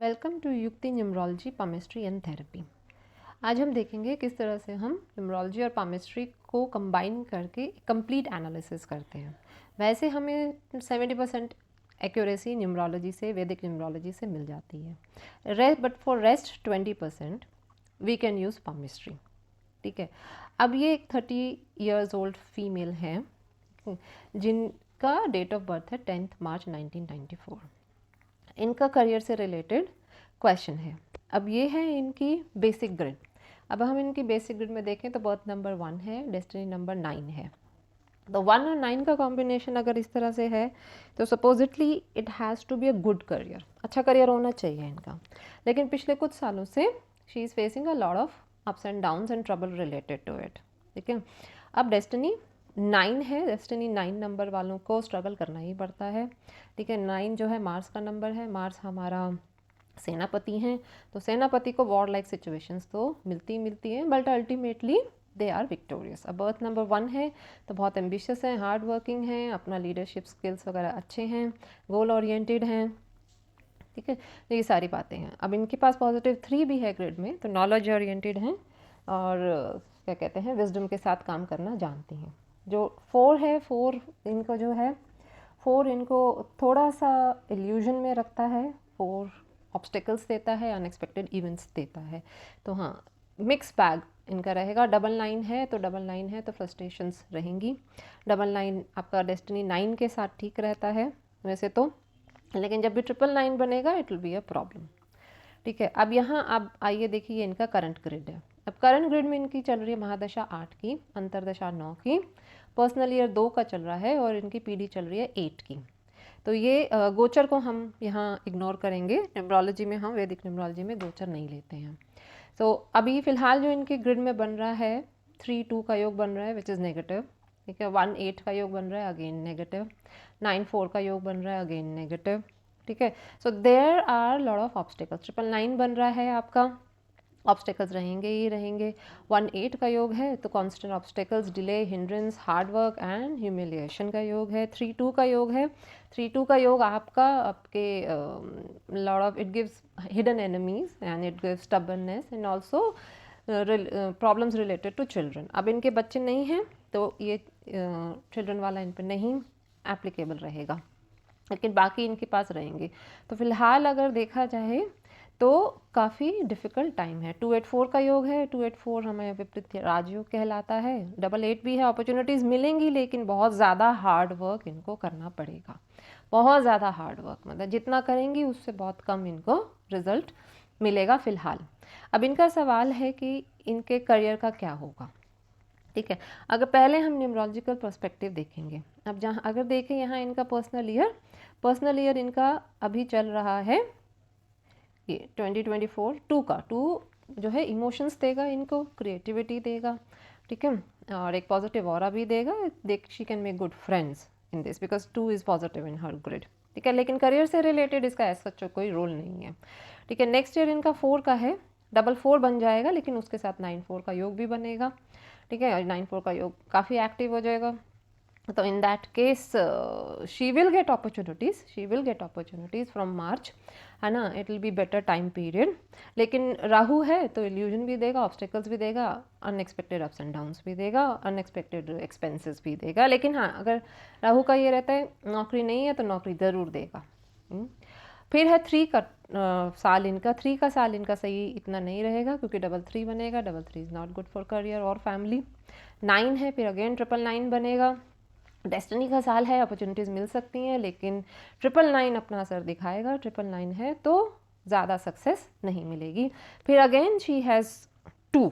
Welcome to युक्ति numerology palmistry and therapy. आज हम देखेंगे किस तरह से हम न्यूमरोलॉजी और पामिस्ट्री को कंबाइन करके कंप्लीट एनालिसिस करते हैं। वैसे हमें 70% एक्यूरेसी न्यूमरोलॉजी से, वैदिक न्यूमरोलॉजी से मिल जाती है, but for rest 20% we can use palmistry. ठीक है। अब ये एक 30 ईयर्स ओल्ड फीमेल है जिनका डेट ऑफ बर्थ है 10 मार्च 1994। इनका करियर से रिलेटेड क्वेश्चन है। अब ये है इनकी बेसिक ग्रिड। अब हम इनकी बेसिक ग्रिड में देखें तो बर्थ नंबर 1 है, डेस्टिनी नंबर 9 है। तो 1 और 9 का कॉम्बिनेशन अगर इस तरह से है तो supposedly it has to be a good career, अच्छा करियर होना चाहिए इनका। लेकिन पिछले कुछ सालों से she is facing a lot of ups and downs and trouble related to it. ठीक है। अब डेस्टिनी 9 है, डेस्टिनी 9 नंबर वालों को स्ट्रगल करना ही पड़ता है। ठीक है। 9 जो है मार्स का नंबर है, मार्स हमारा सेनापति हैं, तो सेनापति को वॉर लाइक सिचुएशंस तो मिलती हैं, but ultimately they are victorious. अब बर्थ नंबर 1 है तो बहुत एम्बिशियस हैं, हार्ड वर्किंग हैं, अपना लीडरशिप स्किल्स वगैरह अच्छे हैं, गोल ओरिएंटेड हैं। ठीक है। तो ये सारी बातें हैं। अब इनके पास पॉजिटिव 3 भी है ग्रिड में, तो नॉलेज ओरिएंटेड हैं और क्या कहते हैं, विजडम के साथ काम करना जानती हैं। जो 4 है, 4 इनको जो है, 4 इनको थोड़ा सा इल्यूजन में रखता है, 4 ऑब्स्टिकल्स देता है, अनएक्सपेक्टेड इवेंट्स देता है। तो हाँ, मिक्स बैग इनका रहेगा। 9 है तो 9 है तो फ्रस्ट्रेशंस रहेंगी। 9 आपका डेस्टिनी 9 के साथ ठीक रहता है वैसे तो, लेकिन जब भी 999 बनेगा it will be a problem. ठीक है। अब यहाँ अब आइए देखिए इनका करंट ग्रिड है। अब करंट ग्रिड में इनकी चल रही है महादशा 8 की, अंतरदशा 9 की, पर्सनल ईयर 2 का चल रहा है और इनकी पीढ़ी चल रही है 8 की। तो ये गोचर को हम यहाँ इग्नोर करेंगे। न्यूमरोलॉजी में हम, वैदिक न्यूमरोलॉजी में गोचर नहीं लेते हैं। तो अभी फ़िलहाल जो इनके ग्रिड में बन रहा है, 3-2 का योग बन रहा है विच इज़ नेगेटिव। ठीक है। 1-8 का योग बन रहा है, अगेन नेगेटिव। 9-4 का योग बन रहा है, अगेन नेगेटिव। ठीक है। So there are lot of obstacles. 999 बन रहा है आपका, ऑब्स्टेकल्स रहेंगे ही रहेंगे। 1-8 का योग है तो constant obstacles, delay, hindrance, hard work and humiliation का योग है। 3-2 का योग है। 3-2 का योग आपके lot of, it gives hidden enemies and it gives stubbornness and also problems related to children. अब इनके बच्चे नहीं हैं तो ये चिल्ड्रन वाला इन पर नहीं एप्लीकेबल रहेगा, लेकिन बाकी इनके पास रहेंगे। तो फिलहाल अगर देखा जाए तो काफ़ी डिफ़िकल्ट टाइम है। 284 का योग है, 284 हमें विपरीत राजयोग कहलाता है। 88 भी है, अपॉर्चुनिटीज़ मिलेंगी लेकिन बहुत ज़्यादा हार्ड वर्क इनको करना पड़ेगा। बहुत ज़्यादा हार्ड वर्क, मतलब जितना करेंगी उससे बहुत कम इनको रिजल्ट मिलेगा फ़िलहाल। अब इनका सवाल है कि इनके करियर का क्या होगा। ठीक है। अगर पहले हम न्यूमरोलॉजिकल पर्सपेक्टिव देखेंगे, अब जहाँ अगर देखें यहाँ इनका पर्सनल ईयर इनका अभी चल रहा है ये 2024 2 का। 2 जो है इमोशंस देगा इनको, क्रिएटिविटी देगा। ठीक है। और एक पॉजिटिव ऑरा भी देगा। She can make good friends in this because 2 is positive in her grid. ठीक है। लेकिन करियर से रिलेटेड इसका ऐसा कोई रोल नहीं है। ठीक है। नेक्स्ट ईयर इनका 4 का है, 4 बन जाएगा, लेकिन उसके साथ 9-4 का योग भी बनेगा। ठीक है। और 9-4 का योग काफ़ी एक्टिव हो जाएगा। तो in that case she will get opportunities from March, है ना। It will be better time period. लेकिन राहु है तो इल्यूजन भी देगा, ऑब्स्टेकल्स भी देगा, अनएक्सपेक्टेड अप्स एंड डाउन्स भी देगा, अनएक्सपेक्टेड एक्सपेंसेस भी देगा। लेकिन हाँ, अगर राहु का ये रहता है नौकरी नहीं है तो नौकरी ज़रूर देगा। फिर है 3 का साल इनका। 3 का साल इनका सही इतना नहीं रहेगा क्योंकि 3 बनेगा। 3 is not good for career और फैमिली। 9 है, फिर अगेन 999 बनेगा। डेस्टिनी का साल है, अपॉर्चुनिटीज़ मिल सकती हैं लेकिन 999 अपना असर दिखाएगा। 999 है तो ज़्यादा सक्सेस नहीं मिलेगी। फिर again she has 2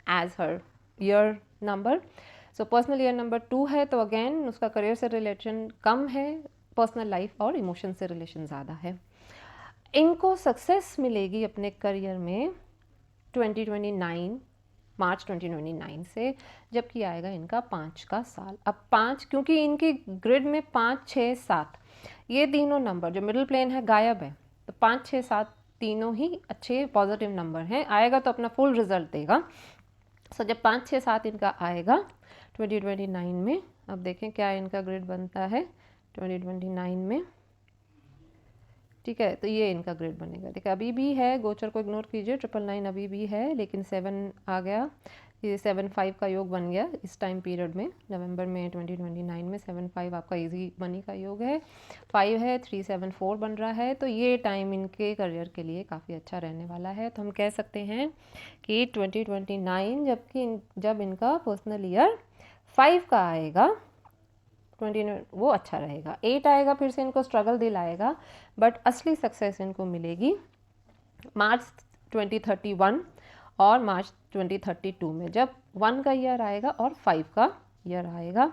as her year number. So personal year number 2 है तो अगेन उसका करियर से रिलेशन कम है, पर्सनल लाइफ और इमोशन से रिलेशन ज़्यादा है। इनको सक्सेस मिलेगी अपने करियर में 2029, मार्च 2029 से, जबकि आएगा इनका 5 का साल। अब 5 क्योंकि इनकी ग्रिड में 5, 6, 7 ये तीनों नंबर जो मिडिल प्लेन है गायब है, तो 5, 6, 7 तीनों ही अच्छे पॉजिटिव नंबर हैं। आएगा तो अपना फुल रिजल्ट देगा। सो जब 5, 6, 7 इनका आएगा 2029 में, अब देखें क्या इनका ग्रिड बनता है 2029 में। ठीक है, तो ये इनका ग्रेड बनेगा। ठीक है, अभी भी है, गोचर को इग्नोर कीजिए, 999 अभी भी है, लेकिन 7 आ गया, ये 7-5 का योग बन गया इस टाइम पीरियड में, नवंबर में 2029 में 7-5 आपका इजी मनी का योग है, 5 है, 3-7-4 बन रहा है। तो ये टाइम इनके करियर के लिए काफ़ी अच्छा रहने वाला है। तो हम कह सकते हैं कि 2029 जब इनका पर्सनल ईयर 5 का आएगा, 20 वो अच्छा रहेगा। 8 आएगा, फिर से इनको स्ट्रगल दिलाएगा, बट असली सक्सेस इनको मिलेगी मार्च 2031 और मार्च 2032 में, जब 1 का ईयर आएगा और 5 का ईयर आएगा,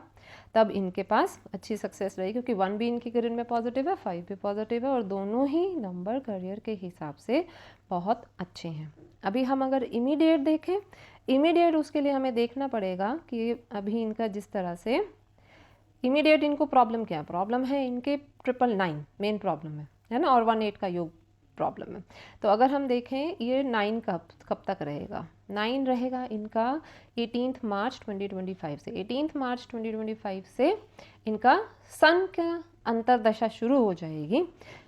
तब इनके पास अच्छी सक्सेस रहेगी, क्योंकि 1 भी इनके करियर में पॉजिटिव है, 5 भी पॉजिटिव है, और दोनों ही नंबर करियर के हिसाब से बहुत अच्छे हैं। अभी हम अगर इमीडिएट देखें, इमीडिएट उसके लिए हमें देखना पड़ेगा कि अभी इनका जिस तरह से इमीडिएट इनको प्रॉब्लम क्या है, प्रॉब्लम है इनके 999 मेन प्रॉब्लम है ना, और 18 का योग प्रॉब्लम है। तो अगर हम देखें ये 9 कब तक रहेगा, 9 रहेगा इनका 18 मार्च 2025 से, 18 मार्च 2025 से इनका सन का अंतरदशा शुरू हो जाएगी,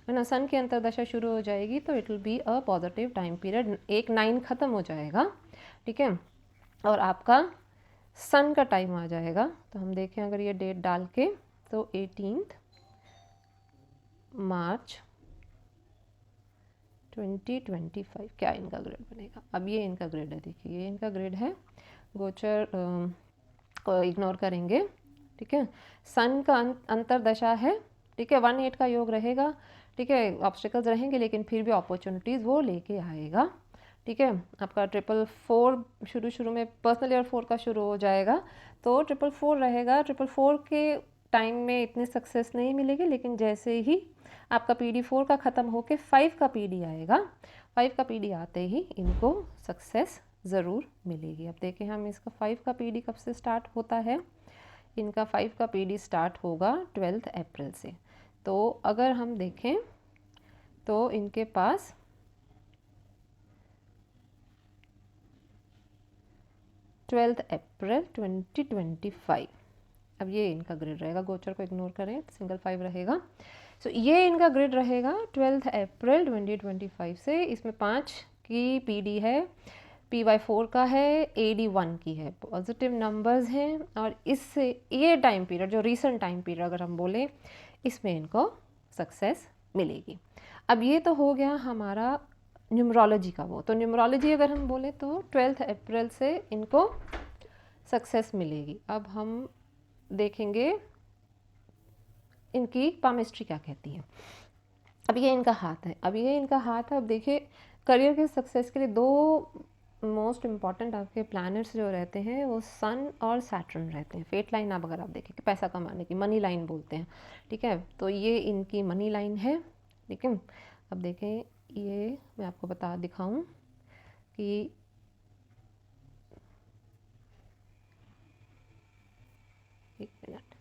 है ना, सन की अंतरदशा शुरू हो जाएगी, तो it will be a positive time period. एक 9 ख़त्म हो जाएगा, ठीक है, और आपका सन का टाइम आ जाएगा। तो हम देखें अगर ये डेट डाल के, तो 18 मार्च 2025 क्या इनका ग्रेड बनेगा। अब ये इनका ग्रेड है, देखिए ये इनका ग्रेड है, गोचर को इग्नोर करेंगे, ठीक है, सन का अंतरदशा है, ठीक है, 18 का योग रहेगा, ठीक है, ऑब्स्टिकल्स रहेंगे, लेकिन फिर भी अपॉर्चुनिटीज़ वो लेके आएगा, ठीक है। आपका 444 शुरू में पर्सनल ईयर 4 का शुरू हो जाएगा, तो 444 रहेगा, 444 के टाइम में इतनी सक्सेस नहीं मिलेगी, लेकिन जैसे ही आपका PD4 का ख़त्म होके 5 का PD आएगा, 5 का PD आते ही इनको सक्सेस ज़रूर मिलेगी। अब देखें हम इसका 5 का PD कब से स्टार्ट होता है, इनका 5 का PD स्टार्ट होगा 12 अप्रैल से। तो अगर हम देखें तो इनके पास 12 अप्रैल 2025, अब ये इनका ग्रिड रहेगा, गोचर को इग्नोर करें, सिंगल 5 रहेगा। सो ये इनका ग्रिड रहेगा 12 अप्रैल 2025 से। इसमें 5 की PD है, PY4 का है, AD1 की है, पॉजिटिव नंबर्स हैं, और इससे ये टाइम पीरियड जो रीसेंट टाइम पीरियड अगर हम बोलें, इसमें इनको सक्सेस मिलेगी। अब ये तो हो गया हमारा न्यूमरोलॉजी का वो, तो न्यूमरोलॉजी अगर हम बोले तो 12 अप्रैल से इनको सक्सेस मिलेगी। अब हम देखेंगे इनकी पामिस्ट्री क्या कहती है। अब ये इनका हाथ है, अब ये इनका हाथ है। अब देखिए करियर के सक्सेस के लिए 2 मोस्ट इम्पॉर्टेंट आपके प्लैनेट्स जो रहते हैं वो सन और सैटर्न रहते हैं। फेट लाइन आप अगर आप देखें कि पैसा कमाने की मनी लाइन बोलते हैं, ठीक है, तो ये इनकी मनी लाइन है, ठीक है। अब देखें, ये मैं आपको दिखाऊं कि एक मिनट,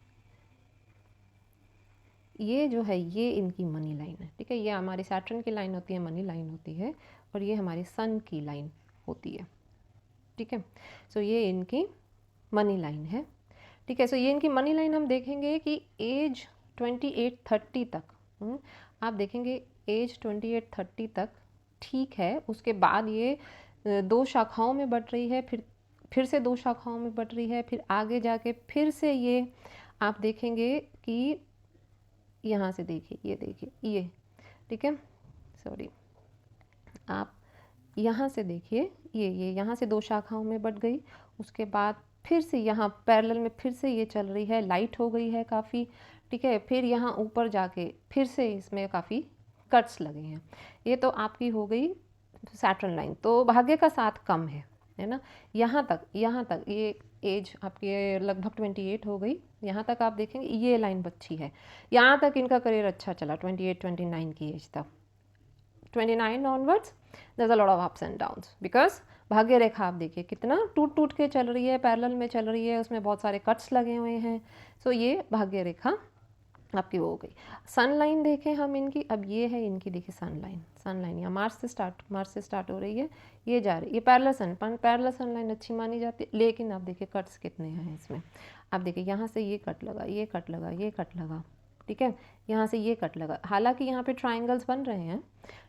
ये जो है ये इनकी मनी लाइन है, ठीक है, ये हमारी सैटर्न की लाइन होती है, मनी लाइन होती है, और ये हमारी सन की लाइन होती है, ठीक है। सो ये इनकी मनी लाइन है, ठीक है। सो ये इनकी मनी लाइन हम देखेंगे कि एज 28-30 तक, आप देखेंगे एज 28-30 तक ठीक है, उसके बाद ये 2 शाखाओं में बट रही है, फिर से 2 शाखाओं में बट रही है, फिर आगे जाके फिर से ये आप देखेंगे कि यहाँ से देखिए, ये देखिए ये, ठीक है, सॉरी, आप यहाँ से देखिए, ये यहाँ से 2 शाखाओं में बट गई, उसके बाद फिर से यहाँ पैरेलल में फिर से ये चल रही है, लाइट हो गई है काफ़ी, ठीक है, फिर यहाँ ऊपर जाके फिर से इसमें काफ़ी कट्स लगे हैं। ये तो आपकी हो गई सैटर्न लाइन, तो भाग्य का साथ कम है ना। यहाँ तक ये एज आपकी लगभग 28 हो गई, यहाँ तक आप देखेंगे ये लाइन बच्ची है, यहाँ तक इनका करियर अच्छा चला 28-29 की एज तक। 29 onwards there's a lot of ups and downs because भाग्य रेखा आप देखिए कितना टूट के चल रही है, पैरेलल में चल रही है, उसमें बहुत सारे कट्स लगे हुए हैं। सो ये भाग्य रेखा आपकी वो हो गई। सन लाइन देखें हम इनकी, अब ये है इनकी, देखिए सन लाइन यहाँ मार्च से स्टार्ट हो रही है, ये जा रही है, ये पैरेलल सन लाइन अच्छी मानी जाती है, लेकिन आप देखिए कट्स कितने हैं इसमें। आप देखिए यहाँ से ये कट लगा, ये कट लगा, ये कट लगा, ठीक है, यहाँ से ये कट लगा, हालांकि यहाँ पे ट्रायंगल्स बन रहे हैं,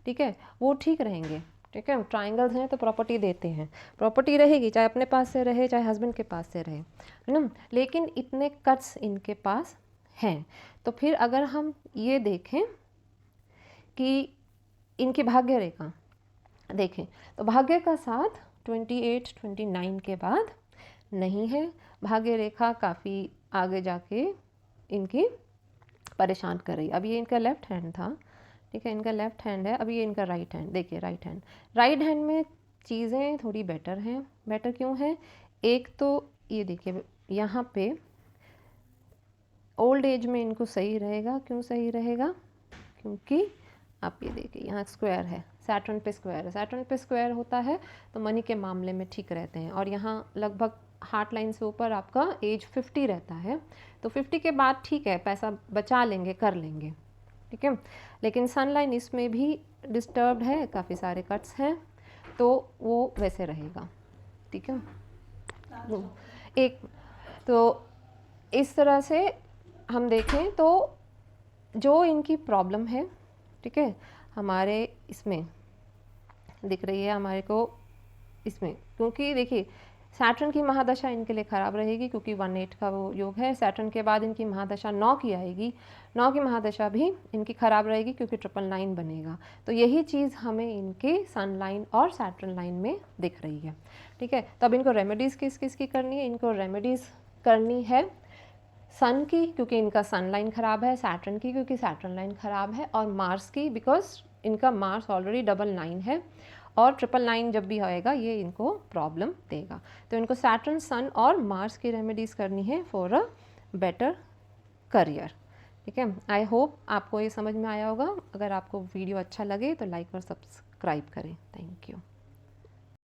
ठीक है, वो ठीक रहेंगे, ठीक है, ट्रायंगल्स हैं तो प्रॉपर्टी देते हैं, प्रॉपर्टी रहेगी चाहे अपने पास से रहे चाहे हस्बैंड के पास से रहे, है ना। लेकिन इतने कट्स इनके पास हैं, तो फिर अगर हम ये देखें कि इनकी भाग्य रेखा देखें तो भाग्य का साथ 28 29 के बाद नहीं है, भाग्य रेखा काफ़ी आगे जाके इनकी परेशान कर रही। अब ये इनका लेफ्ट हैंड था, ठीक है, इनका लेफ्ट हैंड है, अब ये इनका राइट हैंड, देखिए राइट हैंड में चीज़ें थोड़ी बेटर हैं। बेटर क्यों है? एक तो ये देखिए यहाँ पे ओल्ड एज में इनको सही रहेगा। क्यों सही रहेगा? क्योंकि आप ये देखिए यहाँ स्क्वायर है, सैटर्न पे स्क्वायर है, सैटर्न पे स्क्वायर होता है तो मनी के मामले में ठीक रहते हैं। और यहाँ लगभग हार्ट लाइन से ऊपर आपका एज 50 रहता है, तो 50 के बाद ठीक है, पैसा बचा लेंगे, कर लेंगे, ठीक है। लेकिन सन लाइन इसमें भी डिस्टर्ब्ड है, काफ़ी सारे कट्स हैं, तो वो वैसे रहेगा, ठीक है। एक तो इस तरह से हम देखें तो जो इनकी प्रॉब्लम है, ठीक है, हमारे इसमें दिख रही है हमारे को इसमें, क्योंकि देखिए सैटर्न की महादशा इनके लिए ख़राब रहेगी, क्योंकि 1/8 का वो योग है। सैटर्न के बाद इनकी महादशा 9 की आएगी, 9 की महादशा भी इनकी ख़राब रहेगी क्योंकि 999 बनेगा। तो यही चीज़ हमें इनके सन लाइन और सैटर्न लाइन में दिख रही है, ठीक है। तो अब इनको रेमेडीज़ किस किस की करनी है? इनको रेमेडीज़ करनी है सन की, क्योंकि इनका सन लाइन ख़राब है, सैटर्न की क्योंकि सैटर्न लाइन ख़राब है, और मार्स की बिकॉज इनका मार्स ऑलरेडी 999 है, और 999 जब भी आएगा ये इनको प्रॉब्लम देगा। तो इनको सैटर्न, सन और मार्स की रेमेडीज़ करनी है फॉर अ बेटर करियर, ठीक है। आई होप आपको ये समझ में आया होगा। अगर आपको वीडियो अच्छा लगे तो लाइक और सब्सक्राइब करें। Thank you.